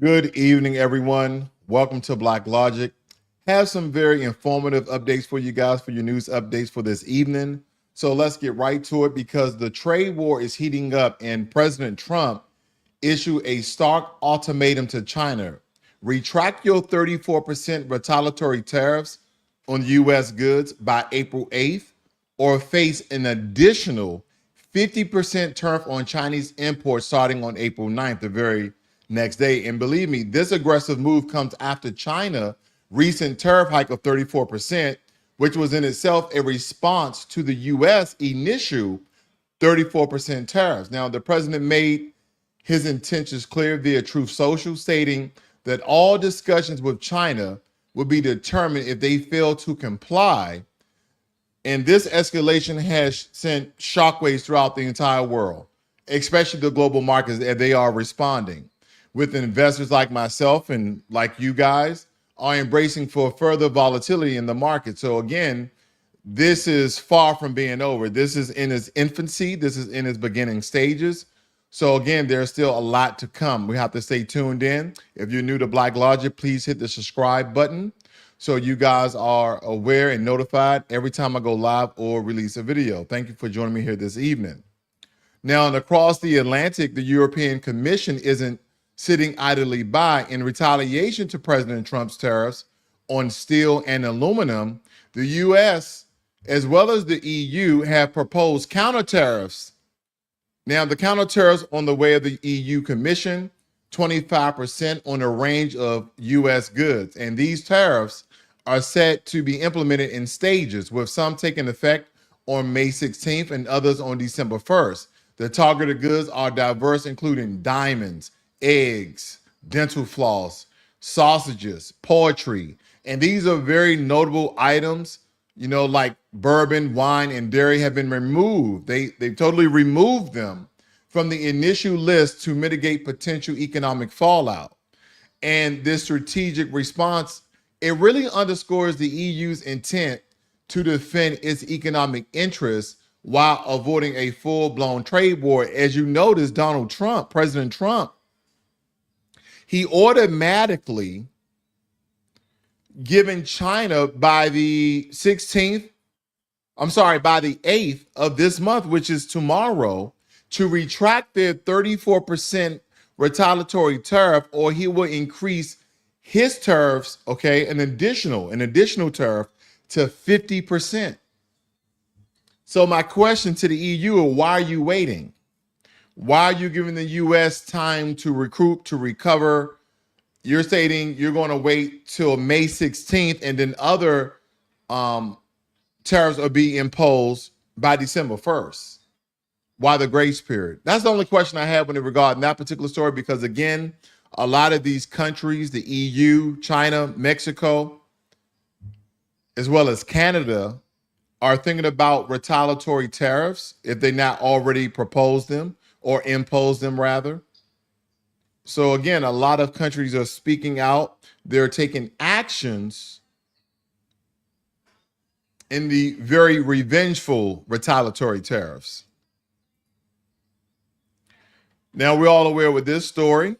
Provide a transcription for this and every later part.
Good evening, everyone. Welcome to Black Logic. Have some very informative updates for you guys for your news updates for this evening. So let's get right to it because the trade war is heating up and President Trump issued a stark ultimatum to China. Retract your 34% retaliatory tariffs on U.S. goods by April 8th or face an additional 50% tariff on Chinese imports starting on April 9th, the very next day. And believe me, this aggressive move comes after China's recent tariff hike of 34%, which was in itself a response to the U.S. initial 34% tariffs. Now, the president made his intentions clear via Truth Social, stating that all discussions with China will be determined if they fail to comply. And this escalation has sent shockwaves throughout the entire world, especially the global markets, as they are responding. With investors like myself and like you guys are embracing for further volatility in the market. So again, this is far from being over. This is in its infancy. This is in its beginning stages. So again, there's still a lot to come. We have to stay tuned in. If you're new to Black Logic, please hit the subscribe button so you guys are aware and notified every time I go live or release a video. Thank you for joining me here this evening. Now, and across the Atlantic, the European Commission isn't sitting idly by. In retaliation to President Trump's tariffs on steel and aluminum, the U.S. as well as the EU have proposed counter-tariffs. Now, the counter-tariffs on the way of the EU Commission, 25% on a range of U.S. goods. And these tariffs are set to be implemented in stages, with some taking effect on May 16th and others on December 1st. The targeted goods are diverse, including diamonds, eggs, dental floss, sausages, poultry. And these are very notable items, you know, like bourbon, wine, and dairy have been removed. They totally removed them from the initial list to mitigate potential economic fallout. And this strategic response, it really underscores the EU's intent to defend its economic interests while avoiding a full-blown trade war. As you notice, Donald Trump, President Trump, he automatically given China by the 16th, by the 8th of this month, which is tomorrow, to retract their 34% retaliatory tariff, or he will increase his tariffs, an additional tariff to 50%. So my question to the EU is, why are you waiting? Why are you giving the U.S. time to recruit, to recover? You're stating you're going to wait till May 16th, and then other tariffs will be imposed by December 1st. Why the grace period? That's the only question I have when it regarding that particular story, because again, a lot of these countries, the EU, China, Mexico, as well as Canada, are thinking about retaliatory tariffs if they not already proposed them or imposed them rather. So again, a lot of countries are speaking out. They're taking actions in the very revengeful retaliatory tariffs. Now, we're all aware with this story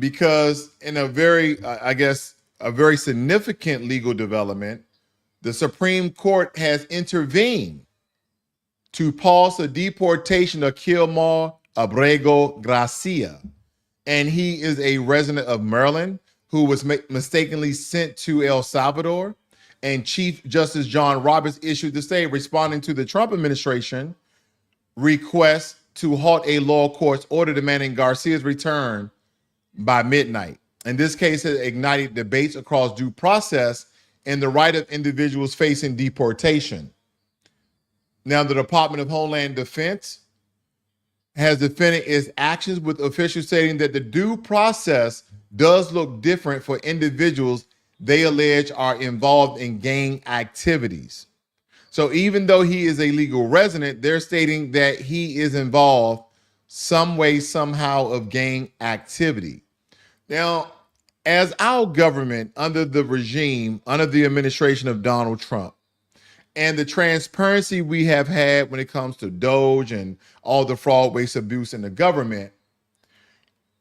because in a very, a very significant legal development, the Supreme Court has intervened to pause the deportation of Kilmar Abrego Gracia. And he is a resident of Maryland who was mistakenly sent to El Salvador. And Chief Justice John Roberts issued the stay responding to the Trump administration request to halt a lower court's order demanding Garcia's return by midnight. And this case has ignited debates across due process and the right of individuals facing deportation. Now, the Department of Homeland Defense has defended its actions, with officials stating that the due process does look different for individuals they allege are involved in gang activities. So even though he is a legal resident, they're stating that he is involved some way, somehow of gang activity. Now, as our government under the regime, under the administration of Donald Trump, and the transparency we have had when it comes to Doge and all the fraud, waste, abuse in the government,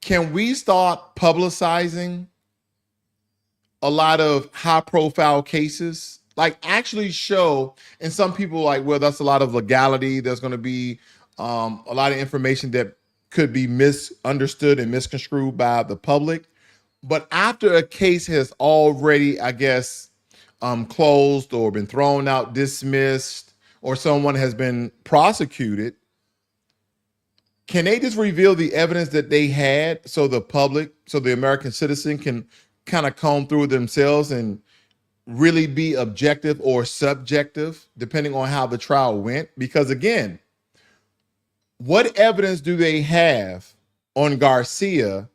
Can we start publicizing a lot of high profile cases? Like actually show, and some people like, well, that's a lot of legality. There's going to be a lot of information that could be misunderstood and misconstrued by the public. But after a case has already, I guess, closed or been thrown out, dismissed, or someone has been prosecuted, can they just reveal the evidence that they had so the public, so the American citizen can kind of comb through themselves and really be objective or subjective, depending on how the trial went? Because again, what evidence do they have on Garcia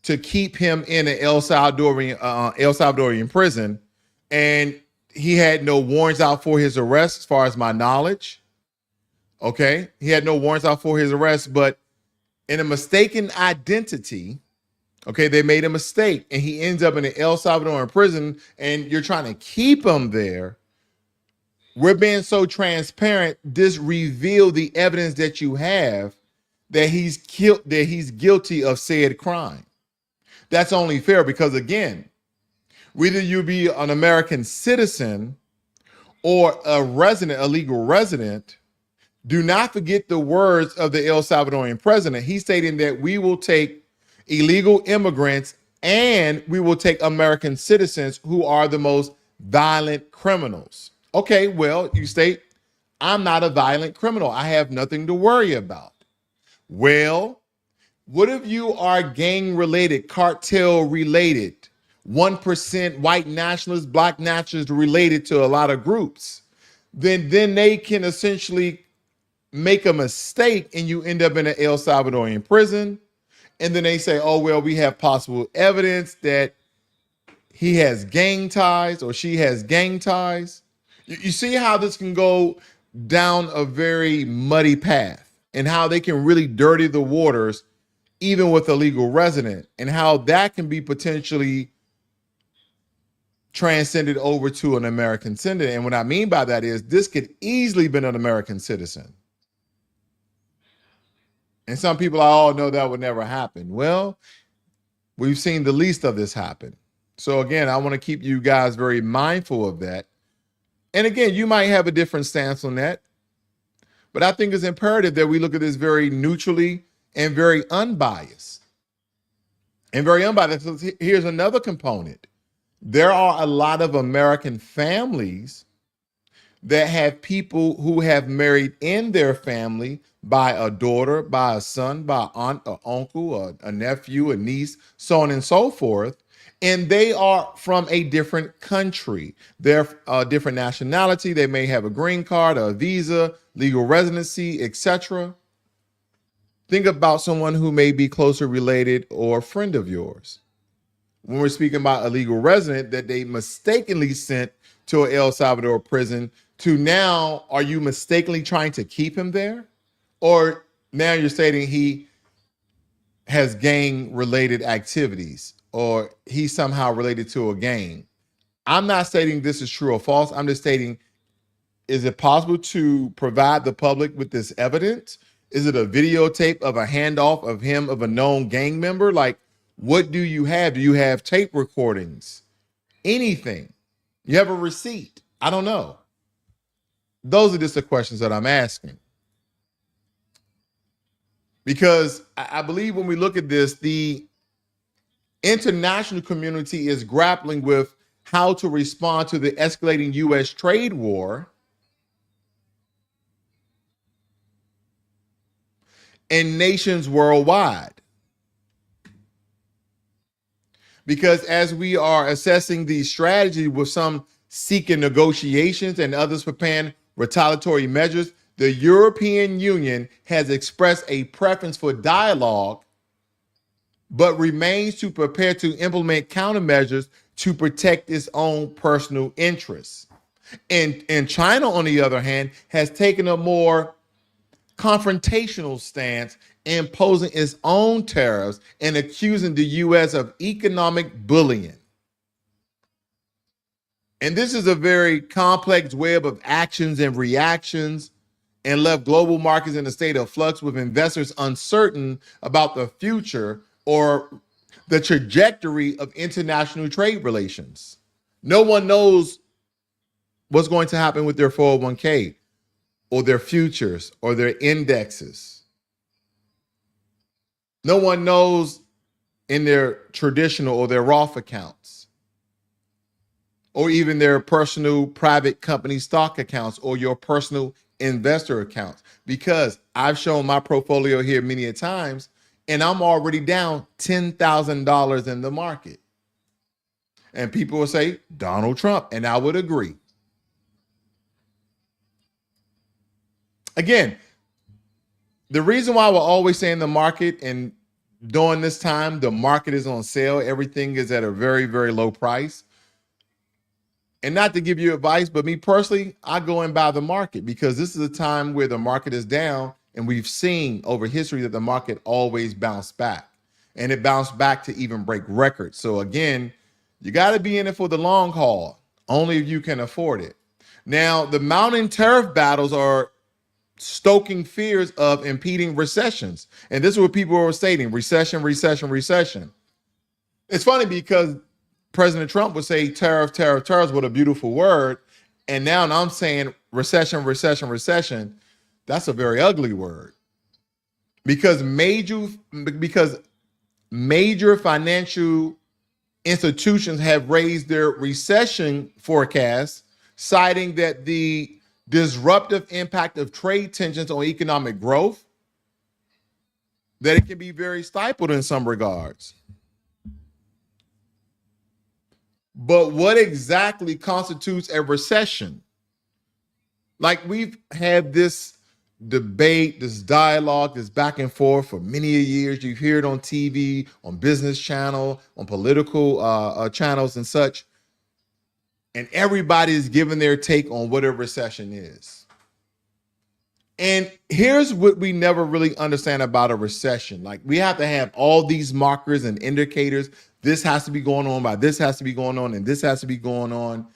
to keep him in an El Salvadorian prison, and he had no warrants out for his arrest, as far as my knowledge? Okay, he had no warrants out for his arrest, but in a mistaken identity, okay, they made a mistake, and he ends up in an El Salvadorian prison, and you're trying to keep him there. We're being so transparent. Just reveal the evidence that you have that he's guilty of said crime. That's only fair, because again, whether you be an American citizen or a resident, a legal resident, do not forget the words of the El Salvadorian president. He's stating that we will take illegal immigrants and we will take American citizens who are the most violent criminals. Okay, well, you state, I'm not a violent criminal. I have nothing to worry about. Well, what if you are gang related, cartel related, 1% white nationalists, black nationalists related to a lot of groups? Then they can essentially make a mistake and you end up in an El Salvadorian prison. And then they say, oh, well, we have possible evidence that he has gang ties or she has gang ties. You see how this can go down a very muddy path, and how they can really dirty the waters even with a legal resident, and how that can be potentially transcended over to an American citizen. And what I mean by that is this could easily been an American citizen. And some people all know that would never happen. Well, we've seen the least of this happen. So again, I want to keep you guys very mindful of that. And again, you might have a different stance on that, but I think it's imperative that we look at this very neutrally and very unbiased. So here's another component. There are a lot of American families that have people who have married in their family by a daughter, by a son, by an aunt, or uncle, or a nephew, a niece, so on and so forth. And they are from a different country. They're a different nationality. They may have a green card, a visa, legal residency, etc. Think about someone who may be closer related or a friend of yours. When we're speaking about a legal resident that they mistakenly sent to an El Salvador prison, to now, are you mistakenly trying to keep him there? Or now you're stating he has gang-related activities, or he's somehow related to a gang. I'm not stating this is true or false. I'm just stating, is it possible to provide the public with this evidence? Is it a videotape of a handoff of him, of a known gang member? Like, what do you have? Do you have tape recordings? Anything? You have a receipt? I don't know. Those are just the questions that I'm asking. Because I believe when we look at this, the international community is grappling with how to respond to the escalating U.S. trade war in nations worldwide. Because as we are assessing the strategy, with some seeking negotiations and others preparing retaliatory measures, the European Union has expressed a preference for dialogue, but remains to prepare to implement countermeasures to protect its own personal interests. And China, on the other hand, has taken a more confrontational stance, imposing its own tariffs and accusing the U.S. of economic bullying. And this is a very complex web of actions and reactions, and left global markets in a state of flux, with investors uncertain about the future or the trajectory of international trade relations. No one knows what's going to happen with their 401k or their futures or their indexes. No one knows in their traditional or their Roth accounts, or even their personal private company stock accounts or your personal investor accounts. Because I've shown my portfolio here many a times, and I'm already down $10,000 in the market. And people will say, Donald Trump, and I would agree. Again, the reason why we're always saying the market, and during this time, the market is on sale, everything is at a very, very low price. And not to give you advice, but me personally, I go and buy the market because this is a time where the market is down, and we've seen over history that the market always bounced back, and it bounced back to even break records. So again, you got to be in it for the long haul, only if you can afford it. Now, the mounting tariff battles are stoking fears of impeding recessions. And this is what people were stating: recession, recession, recession. It's funny because President Trump would say tariff, tariff, tariffs, what a beautiful word. And now I'm saying recession, recession, recession. That's a very ugly word. Because major financial institutions have raised their recession forecasts, citing that the disruptive impact of trade tensions on economic growth, that it can be very stifled in some regards. But what exactly constitutes a recession? Like, we've had this debate, this dialogue, this back and forth for many years. You hear it on TV, on business channel, on political channels and such. And everybody's giving their take on what a recession is. And here's what we never really understand about a recession. Like, we have to have all these markers and indicators. This has to be going on, by this has to be going on, and this has to be going on.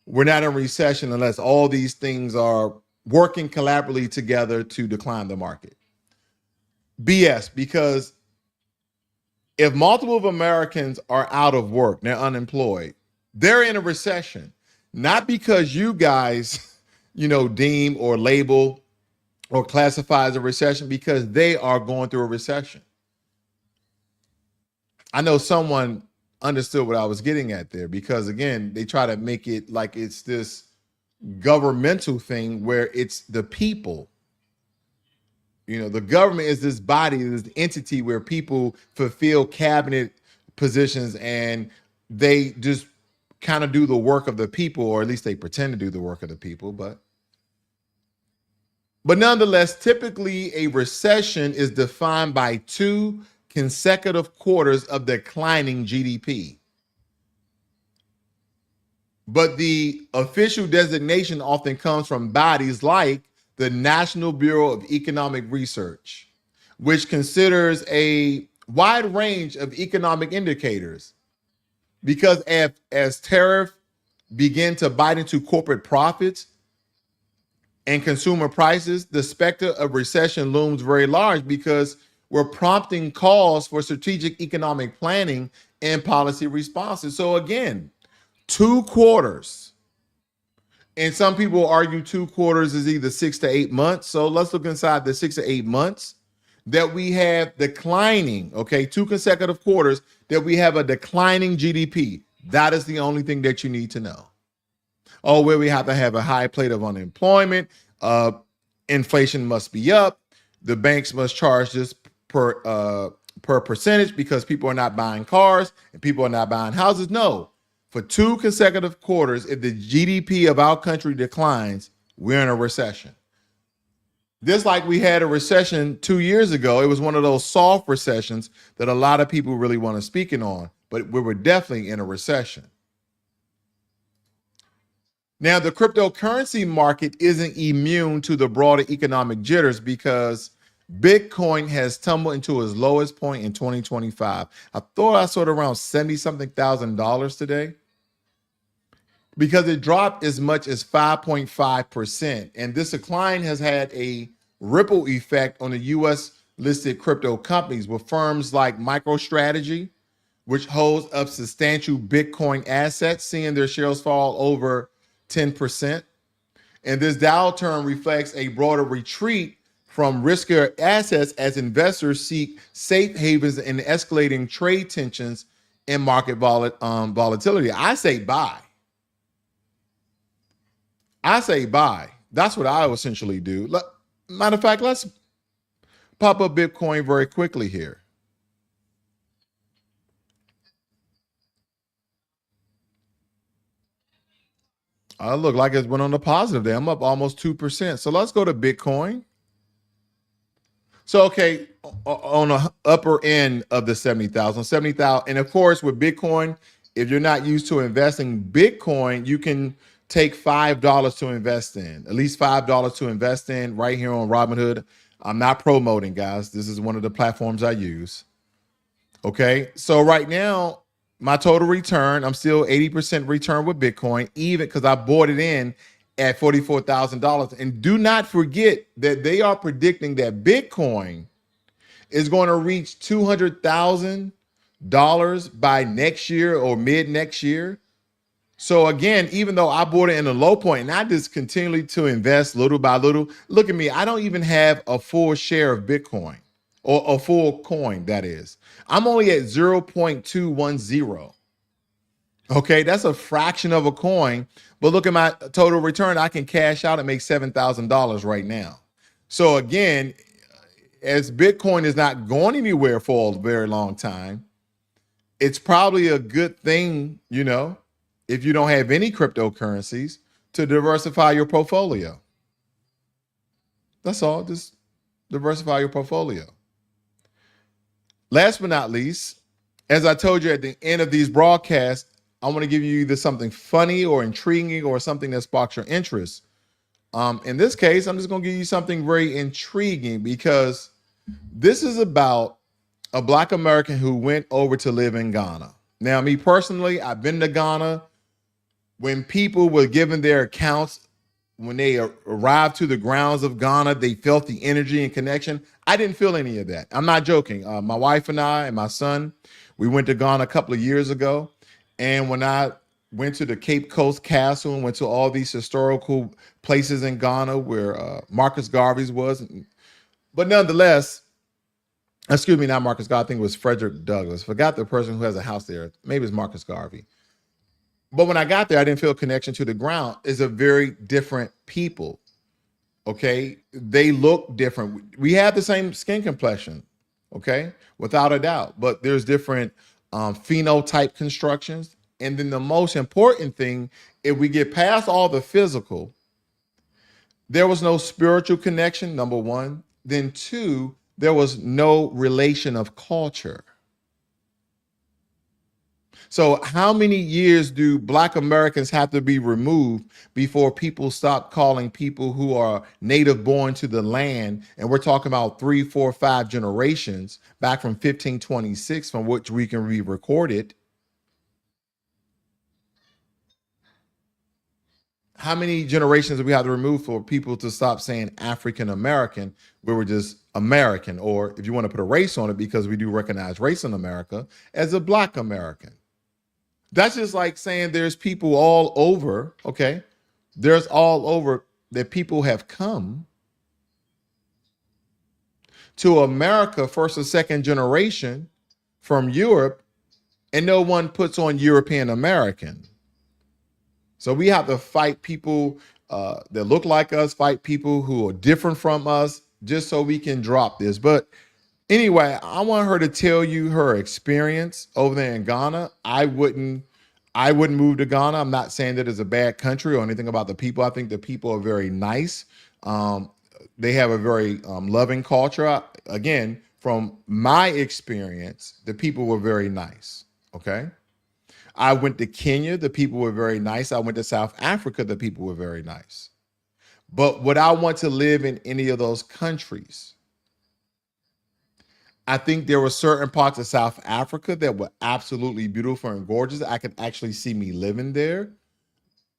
We're not in recession unless all these things are working collaboratively together to decline the market. BS, because if multiple of Americans are out of work, they're unemployed, they're in a recession, not because you guys, deem or label or classify as a recession, because they are going through a recession. I know someone understood what I was getting at there, because again, they try to make it like it's this governmental thing where it's the people. The government is this body, this entity where people fulfill cabinet positions, and they just kind of do the work of the people, or at least they pretend to do the work of the people. But nonetheless, typically a recession is defined by 2 consecutive quarters of declining GDP. But the official designation often comes from bodies like the National Bureau of Economic Research, which considers a wide range of economic indicators. Because as tariff begin to bite into corporate profits and consumer prices, the specter of recession looms very large, because we're prompting calls for strategic economic planning and policy responses. So again, 2 quarters. And some people argue 2 quarters is either 6 to 8 months. So let's look inside the 6 to 8 months that we have declining, 2 consecutive quarters that we have a declining GDP. That is the only thing that you need to know. Oh, where we have to have a high rate of unemployment, inflation must be up, the banks must charge this per percentage because people are not buying cars and people are not buying houses. No, for 2 consecutive quarters, if the GDP of our country declines, we're in a recession. Just like we had a recession 2 years ago, it was one of those soft recessions that a lot of people really want to speak on, but we were definitely in a recession. Now, the cryptocurrency market isn't immune to the broader economic jitters, because Bitcoin has tumbled into its lowest point in 2025. I thought I saw it around $70-something thousand today, because it dropped as much as 5.5%. And this decline has had a ripple effect on the U.S. listed crypto companies with firms like MicroStrategy, which holds up substantial Bitcoin assets, seeing their shares fall over 10%. And this downturn reflects a broader retreat from riskier assets as investors seek safe havens in escalating trade tensions and market volatility. I say buy. I say buy. That's what I essentially do. Matter of fact, let's pop up Bitcoin very quickly here. Look like it's went on the positive there. I'm up almost 2%. So let's go to Bitcoin. So, okay, on the upper end of the 70,000, 70,000. And of course, with Bitcoin, if you're not used to investing Bitcoin, you can take $5 to invest in, at least $5 to invest in right here on Robinhood. I'm not promoting, guys. This is one of the platforms I use. Okay, so right now, my total return, I'm still 80% return with Bitcoin, even because I bought it in at $44,000. And do not forget that they are predicting that Bitcoin is going to reach $200,000 by next year or mid next year. So again, even though I bought it in a low point and I just continually to invest little by little, look at me, I don't even have a full share of Bitcoin or a full coin, that is. I'm only at 0.210. Okay, that's a fraction of a coin. But look at my total return. I can cash out and make $7,000 right now. So again, as Bitcoin is not going anywhere for a very long time, it's probably a good thing, if you don't have any cryptocurrencies, to diversify your portfolio. That's all. Just diversify your portfolio. Last but not least, as I told you at the end of these broadcasts, I want to give you either something funny or intriguing or something that sparks your interest. In this case, I'm just going to give you something very intriguing because this is about a Black American who went over to live in Ghana. Now, me personally, I've been to Ghana. When people were given their accounts, when they arrived to the grounds of Ghana, they felt the energy and connection. I didn't feel any of that. I'm not joking. My wife and I and my son, we went to Ghana a couple of years ago. And when I went to the Cape Coast Castle and went to all these historical places in Ghana where Marcus Garvey's was. But nonetheless, excuse me, not Marcus Garvey, I think it was Frederick Douglass. Forgot the person who has a house there. Maybe it's Marcus Garvey. But when I got there, I didn't feel a connection to the ground. It's a very different people. Okay. They look different. We have the same skin complexion. Okay. Without a doubt. But there's different phenotype constructions. And then the most important thing, if we get past all the physical, there was no spiritual connection, number one. Then two, there was no relation of culture. So how many years do Black Americans have to be removed before people stop calling people who are native born to the land? And we're talking about 3, 4, 5 generations back from 1526, from which we can be recorded. How many generations do we have to remove for people to stop saying African American, where we're just American, or if you want to put a race on it, because we do recognize race in America, as a Black American? That's just like saying there's people all over, okay? There's all over that people have come to America, first or second generation from Europe, and no one puts on European American. So we have to fight people that look like us, fight people who are different from us, just so we can drop this. But anyway, I want her to tell you her experience over there in Ghana. I wouldn't move to Ghana. I'm not saying that it's a bad country or anything about the people. I think the people are very nice. They have a very loving culture. Again, from my experience, the people were very nice. Okay. I went to Kenya. The people were very nice. I went to South Africa. The people were very nice. But would I want to live in any of those countries? I think there were certain parts of South Africa that were absolutely beautiful and gorgeous. I could actually see me living there.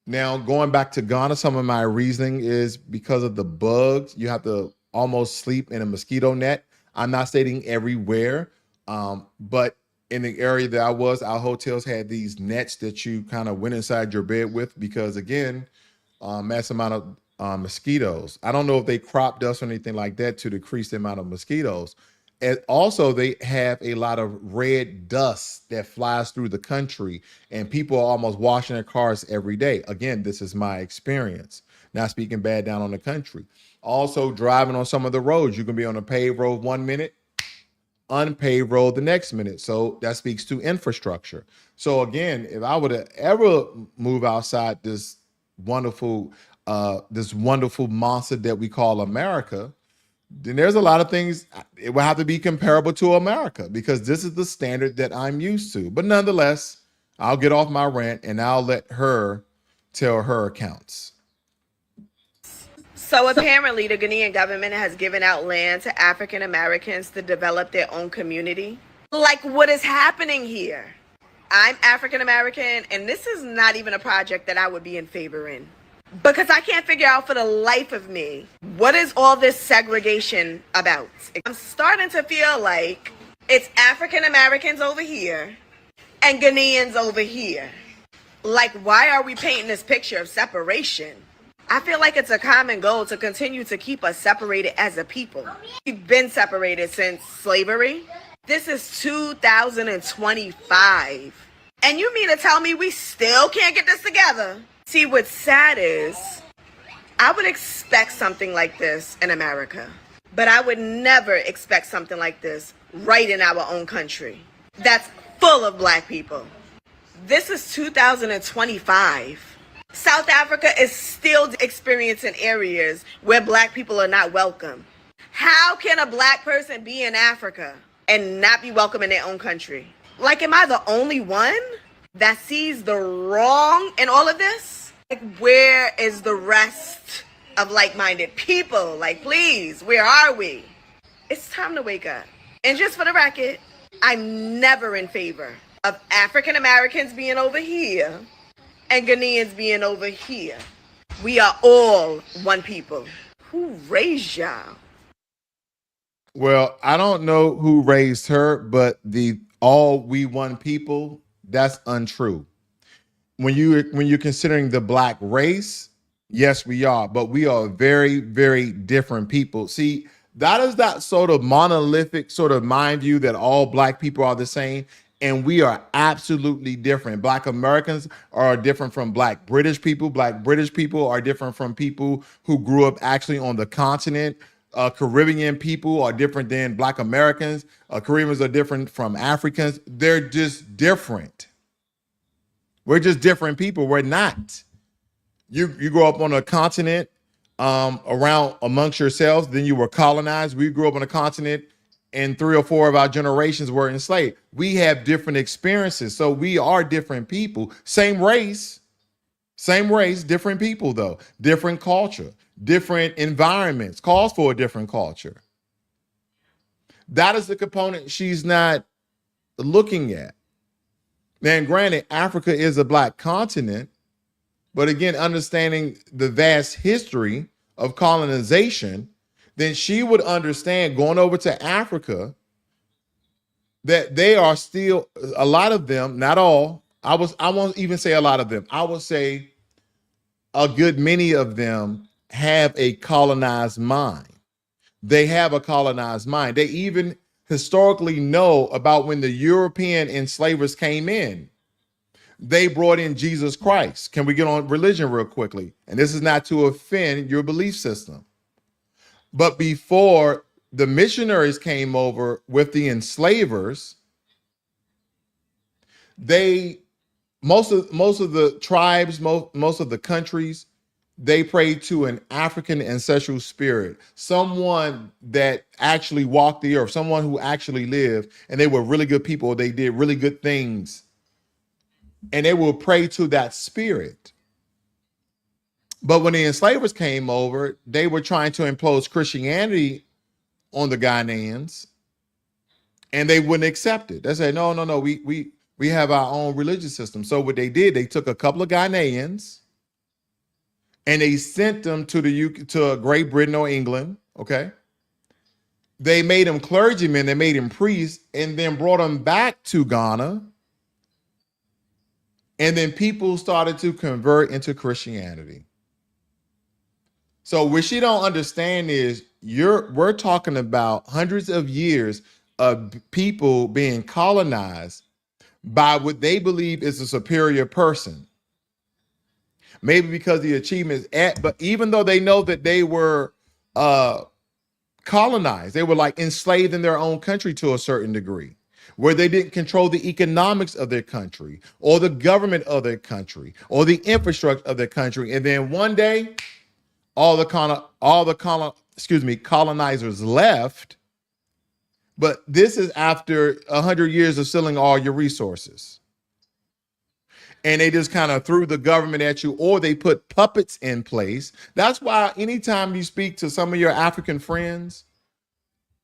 Now, going back to Ghana, some of my reasoning is because of the bugs. You have to almost sleep in a mosquito net. I'm not stating everywhere, but in the area that I was, our hotels had these nets that you kind of went inside your bed with because, again, mass amount of mosquitoes. I don't know if they crop dust or anything like that to decrease the amount of mosquitoes. And also, they have a lot of red dust that flies through the country, and people are almost washing their cars every day. Again, this is my experience. Not speaking bad down on the country. Also, driving on some of the roads, you can be on a paved road 1 minute, unpaved road the next minute. So that speaks to infrastructure. So again, if I were to ever move outside this wonderful monster that we call America, then there's a lot of things it will have to be comparable to America because this is the standard that I'm used to. But nonetheless, I'll get off my rant and I'll let her tell her accounts. So apparently the Ghanaian government has given out land to African Americans to develop their own community. Like, what is happening here? I'm African American, and this is not even a project that I would be in favor in. Because I can't figure out for the life of me, what is all this segregation about? I'm starting to feel like it's African Americans over here and Ghanaians over here. Like, why are we painting this picture of separation? I feel like it's a common goal to continue to keep us separated as a people. We've been separated since slavery. This is 2025. And you mean to tell me we still can't get this together? See, what's sad is I would expect something like this in America, but I would never expect something like this right in our own country that's full of Black people. This is 2025. South Africa is still experiencing areas where Black people are not welcome. How can a Black person be in Africa and not be welcome in their own country? Like, am I the only one that sees the wrong in all of this? Like, where is the rest of like-minded people? Like, please, where are we? It's time to wake up. And just for the record, I'm never in favor of African Americans being over here and Ghanaians being over here. We are all one people. Who raised y'all? Well, I don't know who raised her, but the all we one people, that's untrue. When you're considering the Black race, yes, we are, but we are very, very different people. See, that is that sort of monolithic sort of mind view that all Black people are the same. And we are absolutely different. Black Americans are different from Black British people. Black British people are different from people who grew up actually on the continent. Caribbean people are different than Black Americans. Caribbeans are different from Africans. They're just different. We're just different people. We're not. You grow up on a continent around amongst yourselves, then you were colonized. We grew up on a continent and 3 or 4 of our generations were enslaved. We have different experiences. So we are different people. Same race, different people though. Different culture, different environments, calls for a different culture. That is the component she's not looking at. Now, granted, Africa is a Black continent, but again, understanding the vast history of colonization, then she would understand going over to Africa that they are still, a lot of them, not all, I won't even say a lot of them, I will say a good many of them have a colonized mind. They have a colonized mind. They even historically know about when the European enslavers came in. They brought in Jesus Christ. Can we get on religion real quickly? And this is not to offend your belief system. But before the missionaries came over with the enslavers, most of the tribes, most of the countries, they prayed to an African ancestral spirit, someone that actually walked the earth, someone who actually lived, and they were really good people. They did really good things, and they will pray to that spirit. But when the enslavers came over, they were trying to impose Christianity on the Ghanaians, and they wouldn't accept it. They said, no, we have our own religious system. So what they did, they took a couple of Ghanaians and they sent them to Great Britain or England, okay? They made him clergymen, they made him priests, and then brought him back to Ghana. And then people started to convert into Christianity. So what she don't understand is we're talking about hundreds of years of people being colonized by what they believe is a superior person. Maybe because the achievements but even though they know that they were colonized, they were like enslaved in their own country to a certain degree, where they didn't control the economics of their country or the government of their country or the infrastructure of their country. And then one day, colonizers left. But this is after 100 years of stealing all your resources. And they just kind of threw the government at you, or they put puppets in place. That's why anytime you speak to some of your African friends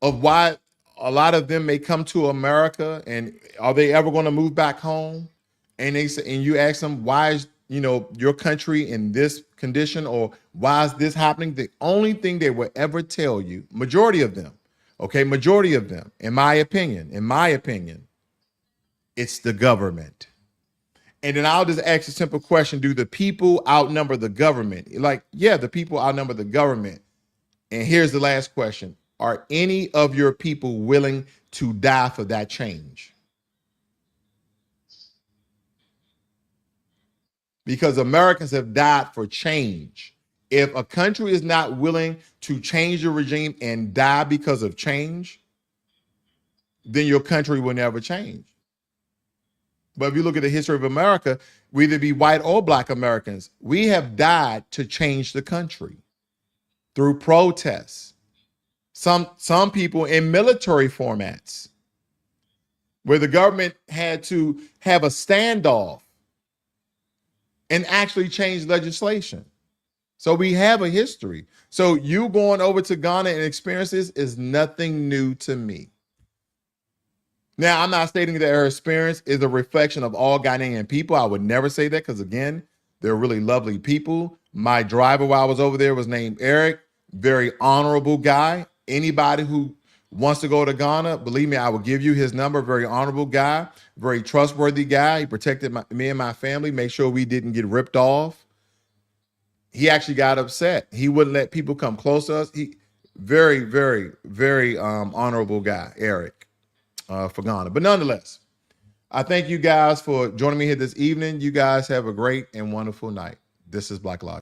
of why a lot of them may come to America and are they ever going to move back home? And they say, and you ask them, why is your country in this condition, or why is this happening? The only thing they will ever tell you, majority of them, in my opinion, it's the government. And then I'll just ask a simple question. Do the people outnumber the government? Like, yeah, the people outnumber the government. And here's the last question. Are any of your people willing to die for that change? Because Americans have died for change. If a country is not willing to change the regime and die because of change, then your country will never change. But if you look at the history of America, we either be white or black Americans, we have died to change the country through protests. Some people in military formats, where the government had to have a standoff and actually change legislation. So we have a history. So you going over to Ghana and experience this is nothing new to me. Now, I'm not stating that her experience is a reflection of all Ghanaian people. I would never say that because, again, they're really lovely people. My driver while I was over there was named Eric, very honorable guy. Anybody who wants to go to Ghana, believe me, I will give you his number. Very honorable guy, very trustworthy guy. He protected me and my family, made sure we didn't get ripped off. He actually got upset. He wouldn't let people come close to us. He very, very, very honorable guy, Eric. For Ghana. But nonetheless, I thank you guys for joining me here this evening. You guys have a great and wonderful night. This is Black Logic.